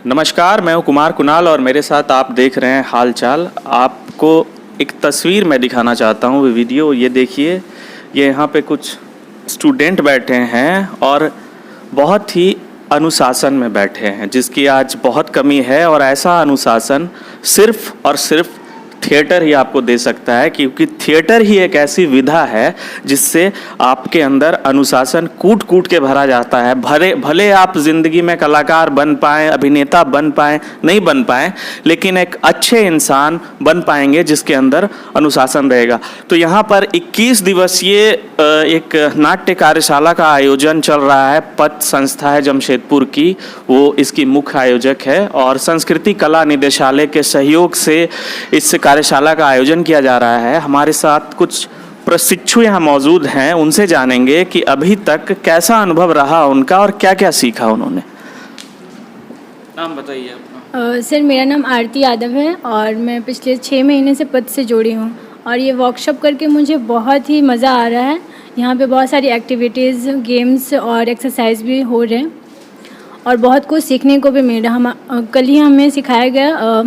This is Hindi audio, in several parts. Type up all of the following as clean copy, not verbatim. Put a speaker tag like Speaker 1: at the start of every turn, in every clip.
Speaker 1: नमस्कार, मैं हूं कुमार कुणाल और मेरे साथ आप देख रहे हैं हाल चाल। आपको एक तस्वीर मैं दिखाना चाहता हूं, वीडियो ये देखिए। ये यहाँ पे कुछ स्टूडेंट बैठे हैं और बहुत ही अनुशासन में बैठे हैं, जिसकी आज बहुत कमी है। और ऐसा अनुशासन सिर्फ और सिर्फ थिएटर ही आपको दे सकता है, क्योंकि थिएटर ही एक ऐसी विधा है जिससे आपके अंदर अनुशासन कूट कूट के भरा जाता है। भले आप जिंदगी में कलाकार बन पाएँ, अभिनेता बन पाएँ, नहीं बन पाएँ, लेकिन एक अच्छे इंसान बन पाएंगे जिसके अंदर अनुशासन रहेगा। तो यहाँ पर 21 दिवसीय एक नाट्य कार्यशाला का आयोजन चल रहा है। पथ संस्था है जमशेदपुर की, वो इसकी मुख्य आयोजक है और संस्कृति कला निदेशालय के सहयोग से इस कार्यशाला का आयोजन किया जा रहा है। हमारे साथ कुछ प्रशिक्षु यहाँ मौजूद हैं, उनसे जानेंगे कि अभी तक कैसा अनुभव रहा उनका और क्या क्या सीखा उन्होंने। नाम बताइए अपना।
Speaker 2: सर, मेरा नाम आरती यादव है और मैं पिछले 6 महीने से पद से जुड़ी हूँ और ये वर्कशॉप करके मुझे बहुत ही मज़ा आ रहा है। यहाँ पे बहुत सारी एक्टिविटीज़, गेम्स और एक्सरसाइज भी हो रहे हैं और बहुत कुछ सीखने को भी मिल रहा है। कल ही हमें सिखाया गया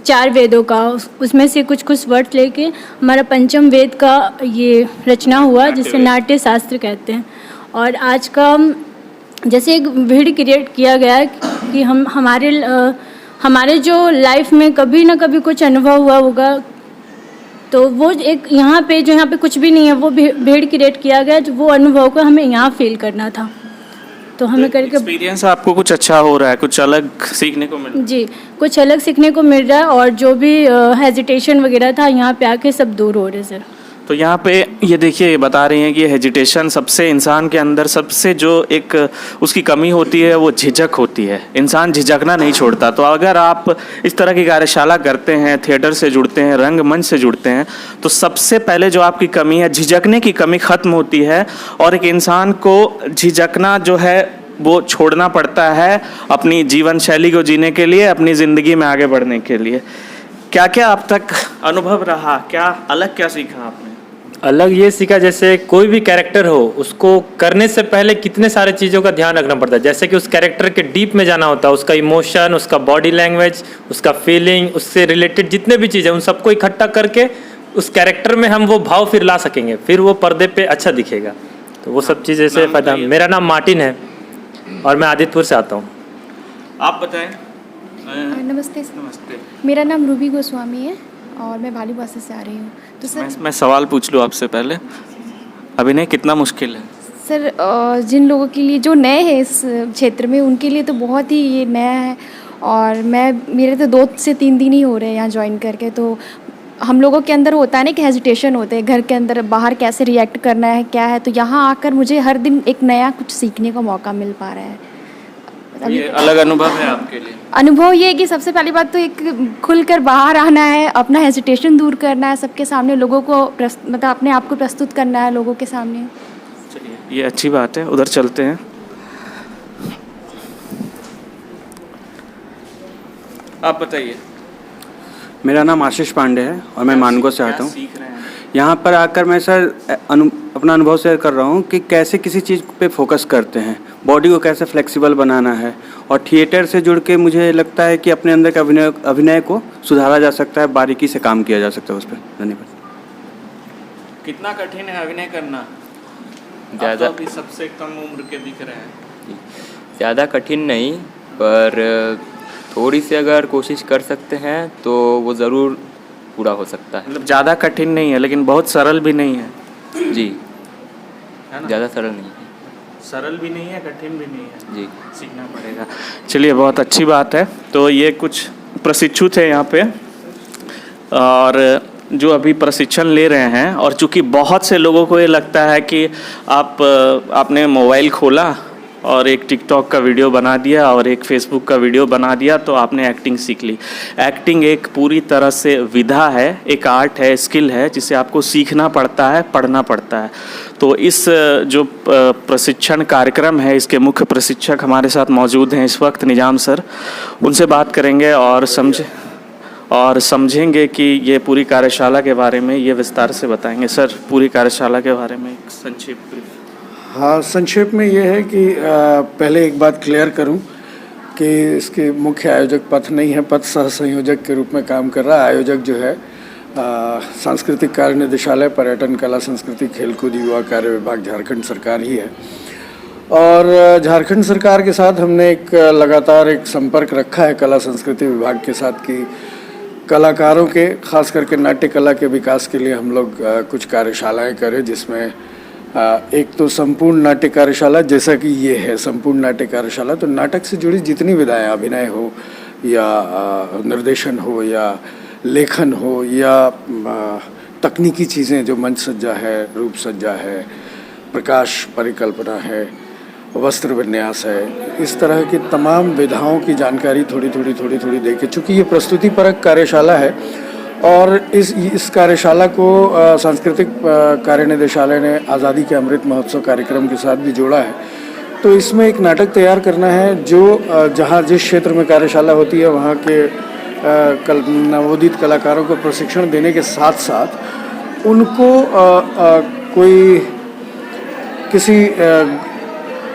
Speaker 2: 4 वेदों का, उसमें से कुछ वर्ड लेके हमारा पंचम वेद का ये रचना हुआ, जिसे नाट्य शास्त्र कहते हैं। और आज का जैसे एक भीड़ क्रिएट किया गया है कि हमारे जो लाइफ में कभी ना कभी कुछ अनुभव हुआ होगा, तो वो एक यहाँ पे कुछ भी नहीं है, वो भीड़ क्रिएट किया गया, जो वो अनुभव को हमें यहाँ फील करना था। तो हमें करके
Speaker 1: एक्सपीरियंस आपको कुछ अच्छा हो रहा है, कुछ अलग सीखने को मिल रहा है?
Speaker 2: जी, कुछ अलग सीखने को मिल रहा है और जो भी हेजिटेशन वगैरह था, यहाँ पे आके सब दूर हो रहे सर।
Speaker 1: तो यहाँ पे ये देखिए, ये बता रही हैं कि हेजिटेशन सबसे इंसान के अंदर सबसे जो एक उसकी कमी होती है वो झिझक होती है। इंसान झिझकना नहीं छोड़ता। तो अगर आप इस तरह की कार्यशाला करते हैं, थिएटर से जुड़ते हैं, रंगमंच से जुड़ते हैं, तो सबसे पहले जो आपकी कमी है, झिझकने की कमी खत्म होती है और एक इंसान को झिझकना जो है वो छोड़ना पड़ता है अपनी जीवन शैली को जीने के लिए, अपनी ज़िंदगी में आगे बढ़ने के लिए। क्या क्या अब तक अनुभव रहा, क्या अलग क्या सीखा आपने?
Speaker 3: अलग ये सीखा, जैसे कोई भी कैरेक्टर हो, उसको करने से पहले कितने सारे चीज़ों का ध्यान रखना पड़ता है। जैसे कि उस कैरेक्टर के डीप में जाना होता है, उसका इमोशन, उसका बॉडी लैंग्वेज, उसका फीलिंग, उससे रिलेटेड जितने भी चीज़ें, उन सबको इकट्ठा करके उस कैरेक्टर में हम वो भाव फिर ला सकेंगे, फिर वो पर्दे पे अच्छा दिखेगा। तो वो सब चीज़ें से फायदा। मेरा नाम मार्टिन है और मैं आदित्यपुर से आता हूँ।
Speaker 1: आप बताएं।
Speaker 4: नमस्ते।
Speaker 1: नमस्ते।
Speaker 4: मेरा नाम रूबी गोस्वामी है और मैं भालीबासा से आ रही हूँ। तो सर,
Speaker 1: मैं सवाल पूछ लूँ आपसे पहले, अभिनय कितना मुश्किल है?
Speaker 4: सर, जिन लोगों के लिए जो नए हैं इस क्षेत्र में, उनके लिए तो बहुत ही ये नया है। और मेरे तो 2 से 3 दिन ही हो रहे हैं यहाँ ज्वाइन करके। तो हम लोगों के अंदर होता है ना कि हेजिटेशन होते हैं, घर के अंदर बाहर कैसे रिएक्ट करना है, क्या है। तो यहाँ आकर मुझे हर दिन एक नया कुछ सीखने का मौका मिल पा रहा है।
Speaker 1: ये अलग अनुभव है आपके लिए?
Speaker 4: अनुभव ये है कि सबसे पहली बात तो एक खुलकर बाहर आना है, अपना हेजिटेशन दूर करना है, सबके सामने लोगों को मतलब अपने आप को प्रस्तुत करना है लोगों के सामने।
Speaker 1: चलिए, ये अच्छी बात है, उधर चलते हैं। आप बताइए।
Speaker 5: मेरा नाम आशीष पांडे है और मैं मानगो से आता हूँ।
Speaker 1: सीख रहे हैं?
Speaker 5: यहाँ पर आकर मैं सर अपना अनुभव शेयर कर रहा हूँ कि कैसे किसी चीज़ पे फोकस करते हैं, बॉडी को कैसे फ्लेक्सिबल बनाना है। और थिएटर से जुड़ के मुझे लगता है कि अपने अंदर के अभिनय को सुधारा जा सकता है, बारीकी से काम किया जा सकता है उस पर। धन्यवाद।
Speaker 1: कितना कठिन है अभिनय करना?
Speaker 6: ज़्यादा
Speaker 1: आप तो अभी सबसे कम उम्र के दिख रहे हैं।
Speaker 6: ज़्यादा कठिन नहीं, पर थोड़ी सी अगर कोशिश कर सकते हैं तो वो ज़रूर पूरा हो सकता है।
Speaker 1: मतलब ज़्यादा कठिन नहीं है, लेकिन बहुत सरल भी नहीं है।
Speaker 6: जी,
Speaker 1: है ना?
Speaker 6: ज़्यादा सरल नहीं है।
Speaker 1: सरल भी नहीं है, कठिन भी नहीं है।
Speaker 6: जी,
Speaker 1: सीखना पड़ेगा। चलिए, बहुत अच्छी बात है। तो ये कुछ प्रशिक्षु थे यहाँ पे और जो अभी प्रशिक्षण ले रहे हैं। और चूँकि बहुत से लोगों को ये लगता है कि आपने मोबाइल खोला और एक टिकटॉक का वीडियो बना दिया और एक फेसबुक का वीडियो बना दिया तो आपने एक्टिंग सीख ली। एक्टिंग एक पूरी तरह से विधा है, एक आर्ट है, स्किल है, जिसे आपको सीखना पड़ता है, पढ़ना पड़ता है। तो इस जो प्रशिक्षण कार्यक्रम है, इसके मुख्य प्रशिक्षक हमारे साथ मौजूद हैं इस वक्त, निजाम सर। उनसे बात करेंगे और समझेंगे कि ये पूरी कार्यशाला के बारे में ये विस्तार से बताएंगे। सर, पूरी कार्यशाला के बारे में एक संक्षिप्त।
Speaker 7: हाँ, संक्षेप में ये है कि पहले एक बात क्लियर करूं कि इसके मुख्य आयोजक पथ नहीं है, पथ सह संयोजक के रूप में काम कर रहा है। आयोजक जो है सांस्कृतिक कार्य निदेशालय, पर्यटन, कला, संस्कृति, खेलकूद, युवा कार्य विभाग, झारखंड सरकार ही है। और झारखंड सरकार के साथ हमने एक लगातार एक संपर्क रखा है कला संस्कृति विभाग के साथ कि कलाकारों के, खास करके नाट्य कला के विकास के लिए हम लोग कुछ कार्यशालाएं करें, जिसमें एक तो संपूर्ण नाट्य कार्यशाला, जैसा कि ये है संपूर्ण नाट्य कार्यशाला, तो नाटक से जुड़ी जितनी विधाएं, अभिनय हो या निर्देशन हो या लेखन हो या तकनीकी चीज़ें जो मंच सज्जा है, रूप सज्जा है, प्रकाश परिकल्पना है, वस्त्र विन्यास है, इस तरह की तमाम विधाओं की जानकारी थोड़ी थोड़ी दे के, चूँकि ये प्रस्तुति परक कार्यशाला है और इस कार्यशाला को सांस्कृतिक कार्य निदेशालय ने आज़ादी के अमृत महोत्सव कार्यक्रम के साथ भी जोड़ा है। तो इसमें एक नाटक तैयार करना है जो जहाँ जिस क्षेत्र में कार्यशाला होती है वहाँ के नवोदित कलाकारों को प्रशिक्षण देने के साथ साथ उनको कोई किसी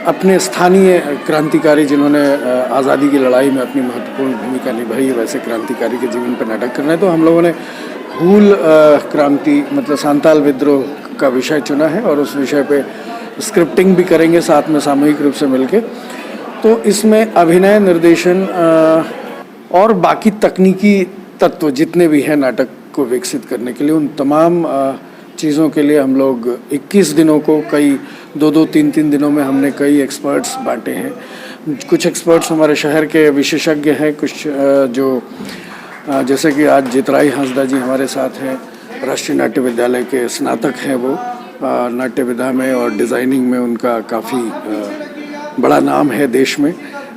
Speaker 7: अपने स्थानीय क्रांतिकारी जिन्होंने आज़ादी की लड़ाई में अपनी महत्वपूर्ण भूमिका निभाई है, वैसे क्रांतिकारी के जीवन पर नाटक करना है। तो हम लोगों ने हूल क्रांति मतलब सांताल विद्रोह का विषय चुना है और उस विषय पे स्क्रिप्टिंग भी करेंगे साथ में सामूहिक रूप से मिलके। तो इसमें अभिनय, निर्देशन और बाकी तकनीकी तत्व जितने भी हैं नाटक को विकसित करने के लिए, उन तमाम चीज़ों के लिए हम लोग 21 दिनों को कई 2-2, 3-3 दिनों में हमने कई एक्सपर्ट्स बांटे हैं। कुछ एक्सपर्ट्स हमारे शहर के विशेषज्ञ हैं, कुछ जो जैसे कि आज जितराई हंसदा जी हमारे साथ हैं, राष्ट्रीय नाट्य विद्यालय के स्नातक हैं वो, नाट्य विधा में और डिज़ाइनिंग में उनका काफ़ी बड़ा नाम है देश में।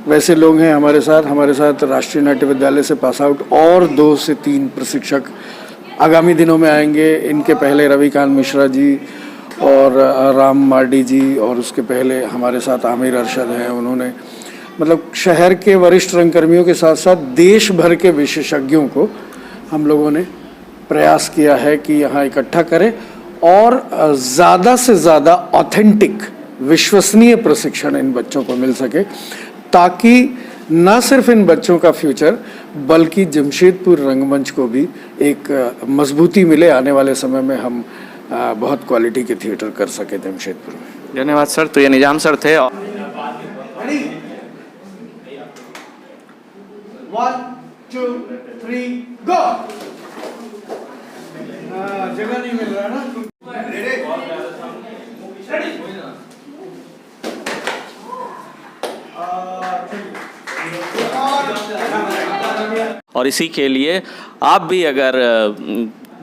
Speaker 7: वैसे लोग हैं हमारे साथ राष्ट्रीय नाट्य विद्यालय से पास आउट और 2 से 3 प्रशिक्षक आगामी दिनों में आएंगे। इनके पहले रविकांत मिश्रा जी और राम मार्डी जी और उसके पहले हमारे साथ आमिर अरशद हैं। उन्होंने मतलब शहर के वरिष्ठ रंगकर्मियों के साथ साथ देश भर के विशेषज्ञों को हम लोगों ने प्रयास किया है कि यहाँ इकट्ठा करें और ज़्यादा से ज़्यादा ऑथेंटिक, विश्वसनीय प्रशिक्षण इन बच्चों को मिल सके, ताकि न सिर्फ इन बच्चों का फ्यूचर बल्कि जमशेदपुर रंगमंच को भी एक मजबूती मिले। आने वाले समय में हम बहुत क्वालिटी के थिएटर कर सके जमशेदपुर में।
Speaker 1: धन्यवाद सर। तो ये निजाम सर थे।
Speaker 8: 1, 2, 3 गो। जगह नहीं मिल रहा ना।
Speaker 1: और इसी के लिए आप भी अगर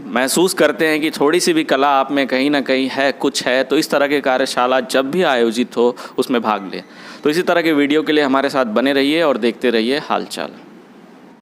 Speaker 1: महसूस करते हैं कि थोड़ी सी भी कला आप में कहीं ना कहीं है, कुछ है, तो इस तरह के कार्यशाला जब भी आयोजित हो उसमें भाग लें। तो इसी तरह के वीडियो के लिए हमारे साथ बने रहिए और देखते रहिए हालचाल।